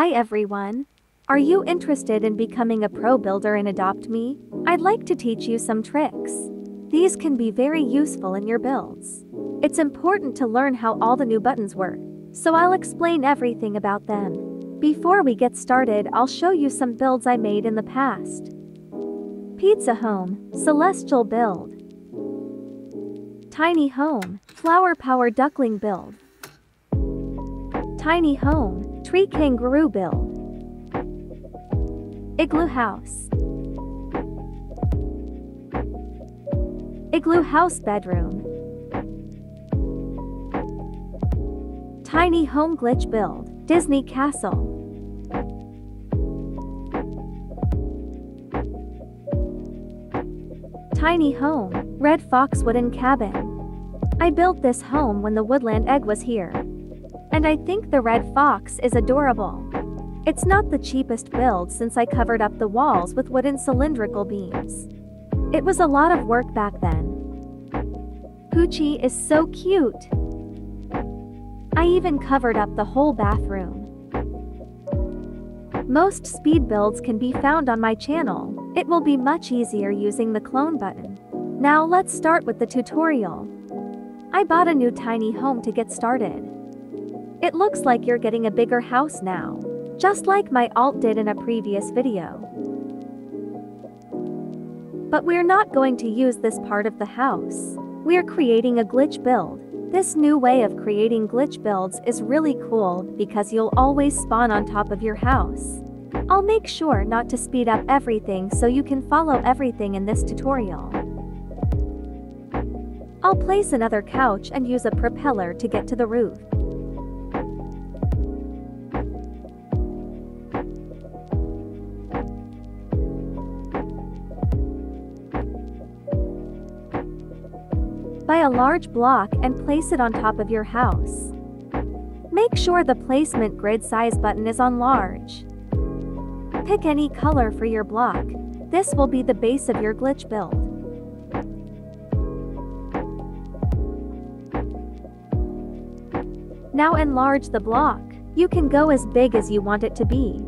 Hi everyone. Are you interested in becoming a pro builder and Adopt Me? I'd like to teach you some tricks. These can be very useful in your builds. It's important to learn how all the new buttons work, so I'll explain everything about them. Before we get started, I'll show you some builds I made in the past. Pizza Home, Celestial build. Tiny Home, Flower Power Duckling build. Tiny Home, Tree Kangaroo build. Igloo House. Igloo House Bedroom. Tiny Home Glitch build, Disney Castle. Tiny Home, Red Fox Wooden Cabin. I built this home when the woodland egg was here. And I think the red fox is adorable. It's not the cheapest build since I covered up the walls with wooden cylindrical beams. It was a lot of work back then. Poochie is so cute. I even covered up the whole bathroom. Most speed builds can be found on my channel. It will be much easier using the clone button. Now let's start with the tutorial. I bought a new tiny home to get started. It looks like you're getting a bigger house now, just like my alt did in a previous video. But we're not going to use this part of the house. We're creating a glitch build. This new way of creating glitch builds is really cool because you'll always spawn on top of your house. I'll make sure not to speed up everything so you can follow everything in this tutorial. I'll place another couch and use a propeller to get to the roof. Buy a large block and place it on top of your house. Make sure the placement grid size button is on large. Pick any color for your block. This will be the base of your glitch build. Now enlarge the block. You can go as big as you want it to be.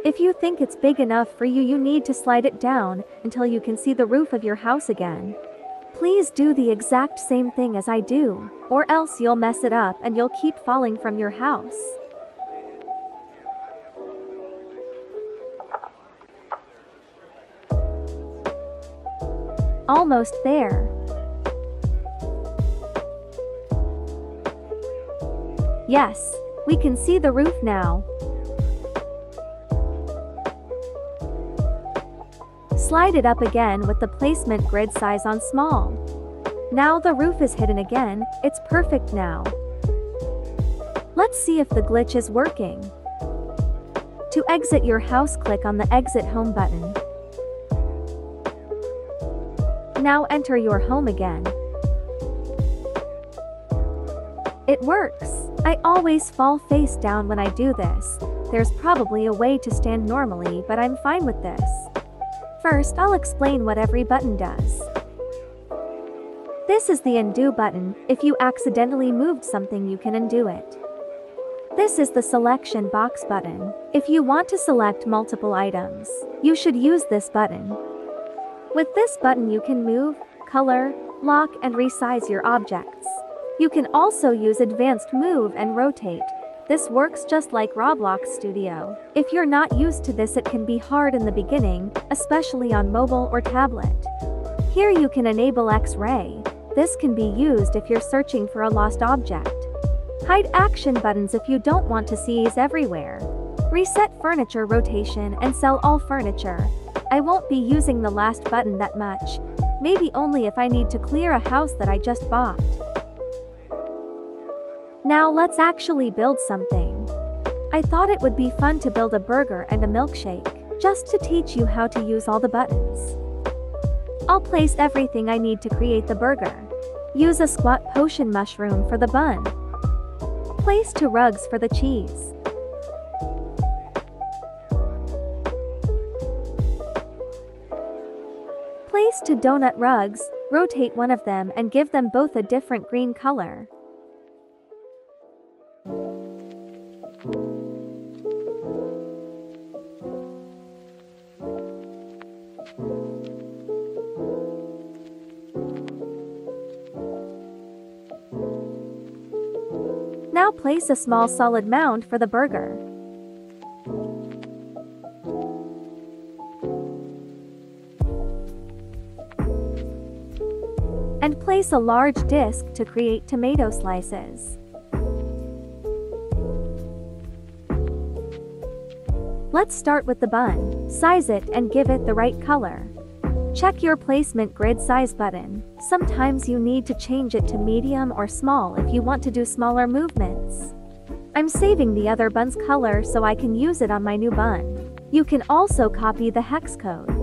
If you think it's big enough for you, you need to slide it down until you can see the roof of your house again. Please do the exact same thing as I do, or else you'll mess it up and you'll keep falling from your house. Almost there. Yes, we can see the roof now. Slide it up again with the placement grid size on small. Now the roof is hidden again, it's perfect now. Let's see if the glitch is working. To exit your house, click on the Exit Home button. Now enter your home again. It works! I always fall face down when I do this. There's probably a way to stand normally, but I'm fine with this. First, I'll explain what every button does. This is the undo button. If you accidentally moved something, you can undo it. This is the selection box button. If you want to select multiple items, you should use this button. With this button, you can move, color, lock, and resize your objects. You can also use advanced move and rotate. This works just like Roblox Studio. If you're not used to this, it can be hard in the beginning, especially on mobile or tablet. Here you can enable X-ray. This can be used if you're searching for a lost object. Hide action buttons if you don't want to seize everywhere. Reset furniture rotation and sell all furniture. I won't be using the last button that much. Maybe only if I need to clear a house that I just bought. Now let's actually build something. I thought it would be fun to build a burger and a milkshake, just to teach you how to use all the buttons. I'll place everything I need to create the burger. Use a squat potion mushroom for the bun. Place 2 rugs for the cheese. Place 2 donut rugs, rotate one of them and give them both a different green color. Now place a small solid mound for the burger. And place a large disc to create tomato slices. Let's start with the bun. Size it and give it the right color. Check your placement grid size button. Sometimes you need to change it to medium or small if you want to do smaller movements. I'm saving the other bun's color so I can use it on my new bun. You can also copy the hex code.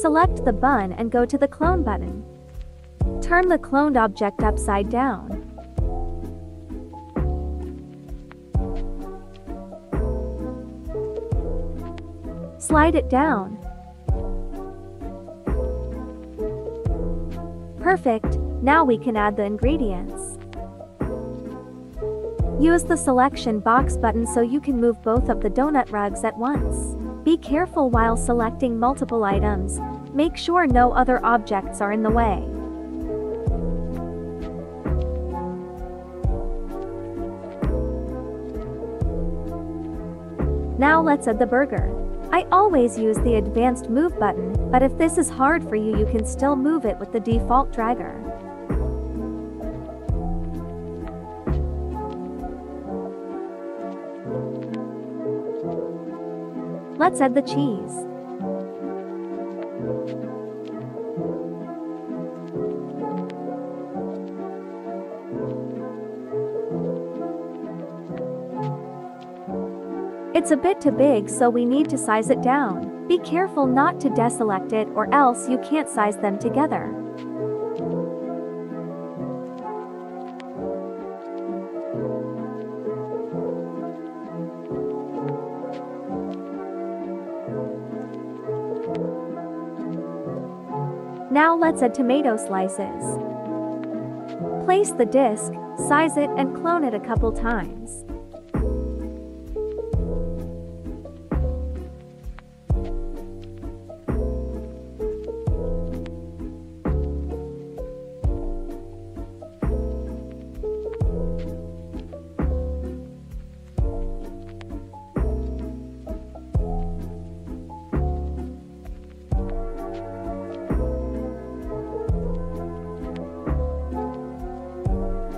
Select the bun and go to the clone button. Turn the cloned object upside down. Slide it down. Perfect, now we can add the ingredients. Use the selection box button so you can move both of the donut rugs at once. Be careful while selecting multiple items. Make sure no other objects are in the way. Now let's add the burger. I always use the advanced move button, but if this is hard for you, you can still move it with the default dragger. Let's add the cheese. It's a bit too big, so we need to size it down. Be careful not to deselect it or else you can't size them together. Now let's add tomato slices. Place the disc, size it and clone it a couple times.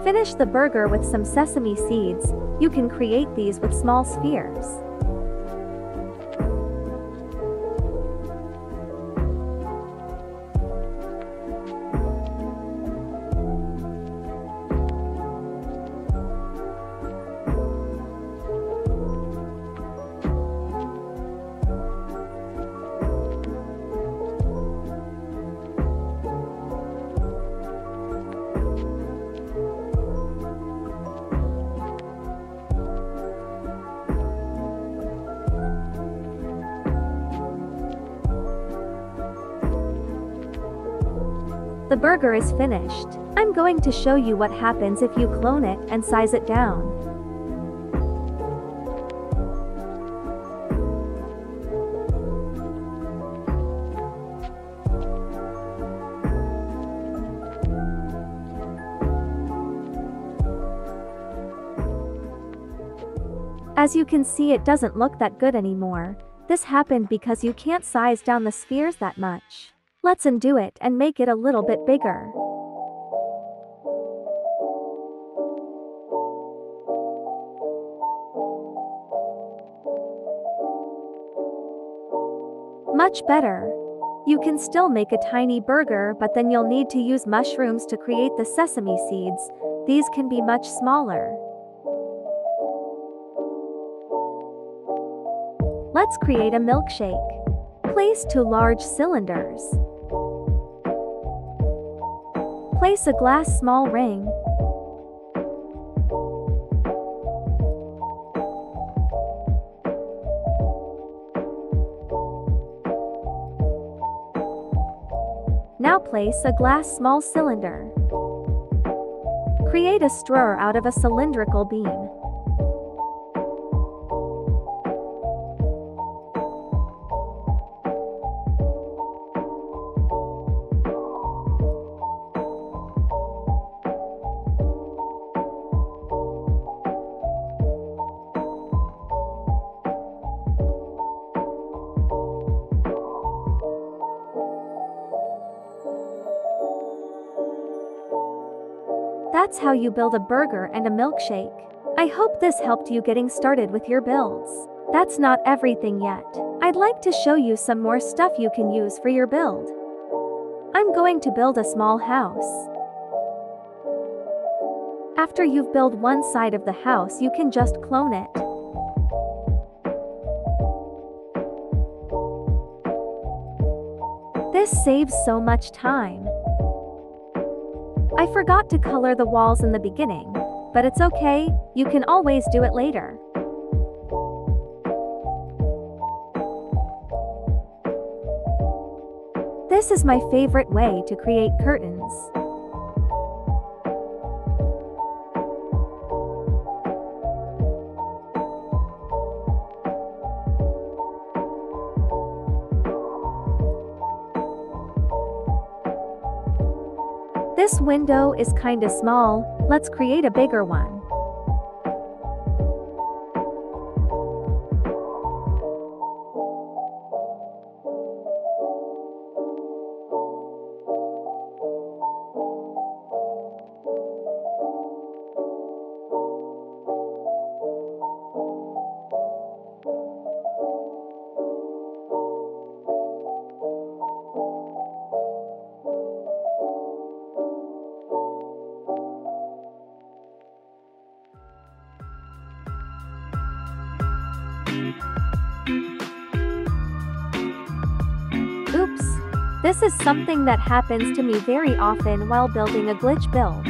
Finish the burger with some sesame seeds. You can create these with small spheres. The burger is finished. I'm going to show you what happens if you clone it and size it down. As you can see, it doesn't look that good anymore. This happened because you can't size down the spheres that much. Let's undo it and make it a little bit bigger. Much better. You can still make a tiny burger, but then you'll need to use mushrooms to create the sesame seeds. These can be much smaller. Let's create a milkshake. Place 2 large cylinders. Place a glass small ring. place a glass small cylinder. Create a straw out of a cylindrical beam. That's how you build a burger and a milkshake. I hope this helped you getting started with your builds. That's not everything yet. I'd like to show you some more stuff you can use for your build. I'm going to build a small house. After you've built one side of the house, you can just clone it. This saves so much time. I forgot to color the walls in the beginning, but it's okay, you can always do it later. This is my favorite way to create curtains. This window is kinda small, let's create a bigger one. Oops! This is something that happens to me very often while building a glitch build.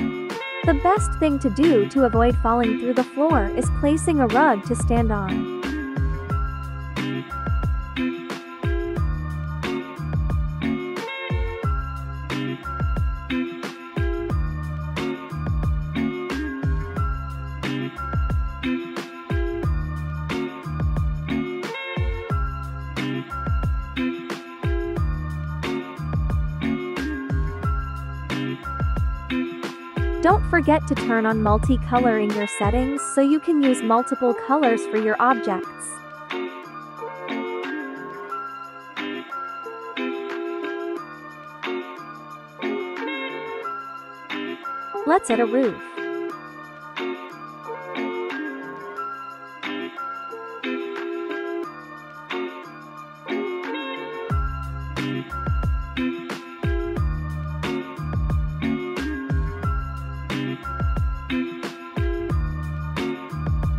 The best thing to do to avoid falling through the floor is placing a rug to stand on. Don't forget to turn on multicolor in your settings so you can use multiple colors for your objects. Let's add a roof.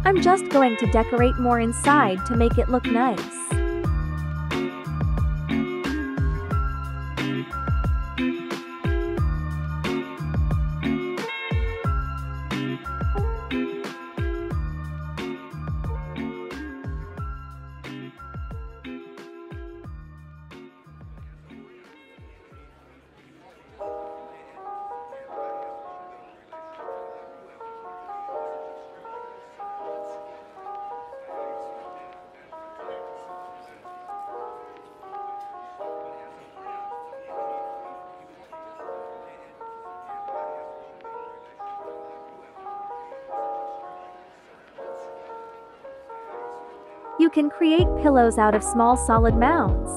I'm just going to decorate more inside to make it look nice. You can create pillows out of small solid mounds.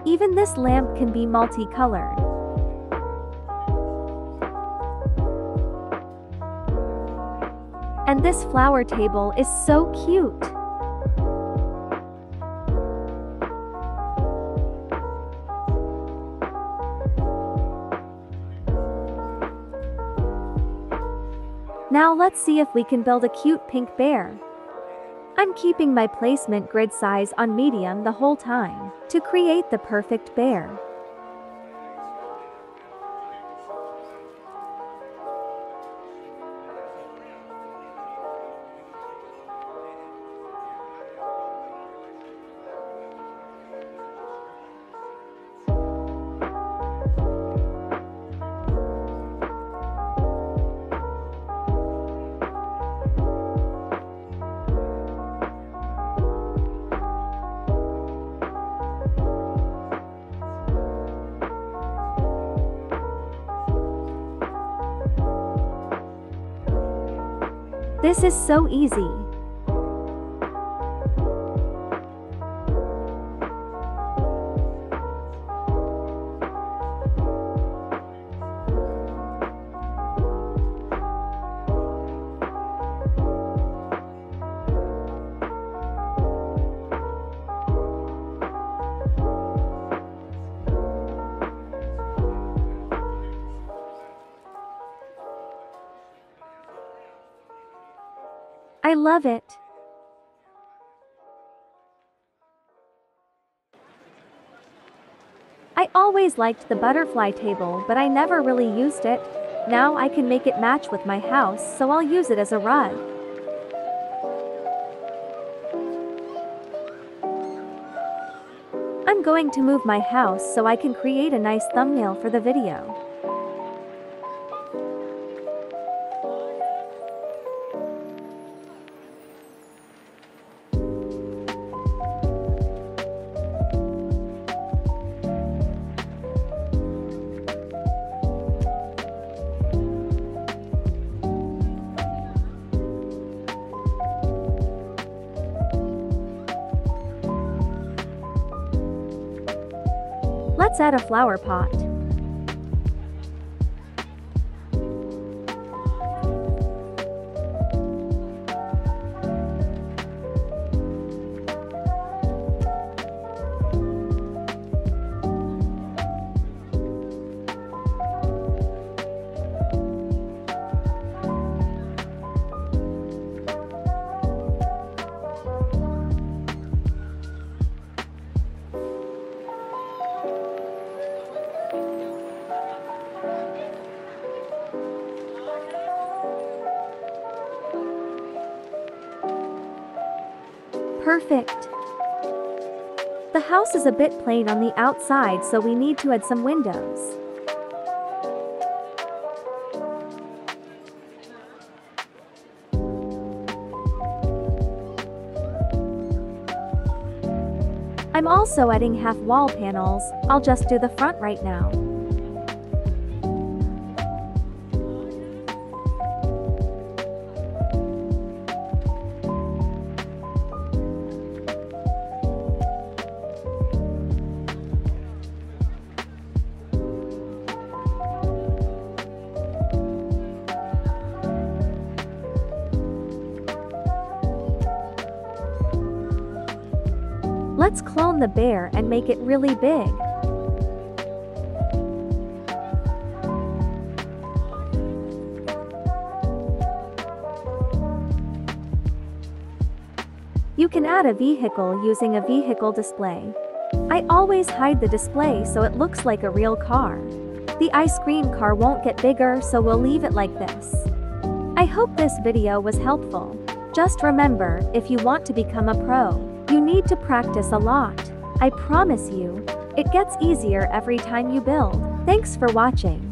Even this lamp can be multicolored. And this flower table is so cute. Now let's see if we can build a cute pink bear. I'm keeping my placement grid size on medium the whole time to create the perfect bear. This is so easy. I love it. I always liked the butterfly table, but I never really used it. Now I can make it match with my house, so I'll use it as a rug. I'm going to move my house so I can create a nice thumbnail for the video. Let's add a flower pot. Perfect. The house is a bit plain on the outside, so we need to add some windows. I'm also adding half wall panels. I'll just do the front right now. Let's clone the bear and make it really big. You can add a vehicle using a vehicle display. I always hide the display so it looks like a real car. The ice cream car won't get bigger, so we'll leave it like this. I hope this video was helpful. Just remember, if you want to become a pro, you need to practice a lot. I promise you, it gets easier every time you build. Thanks for watching.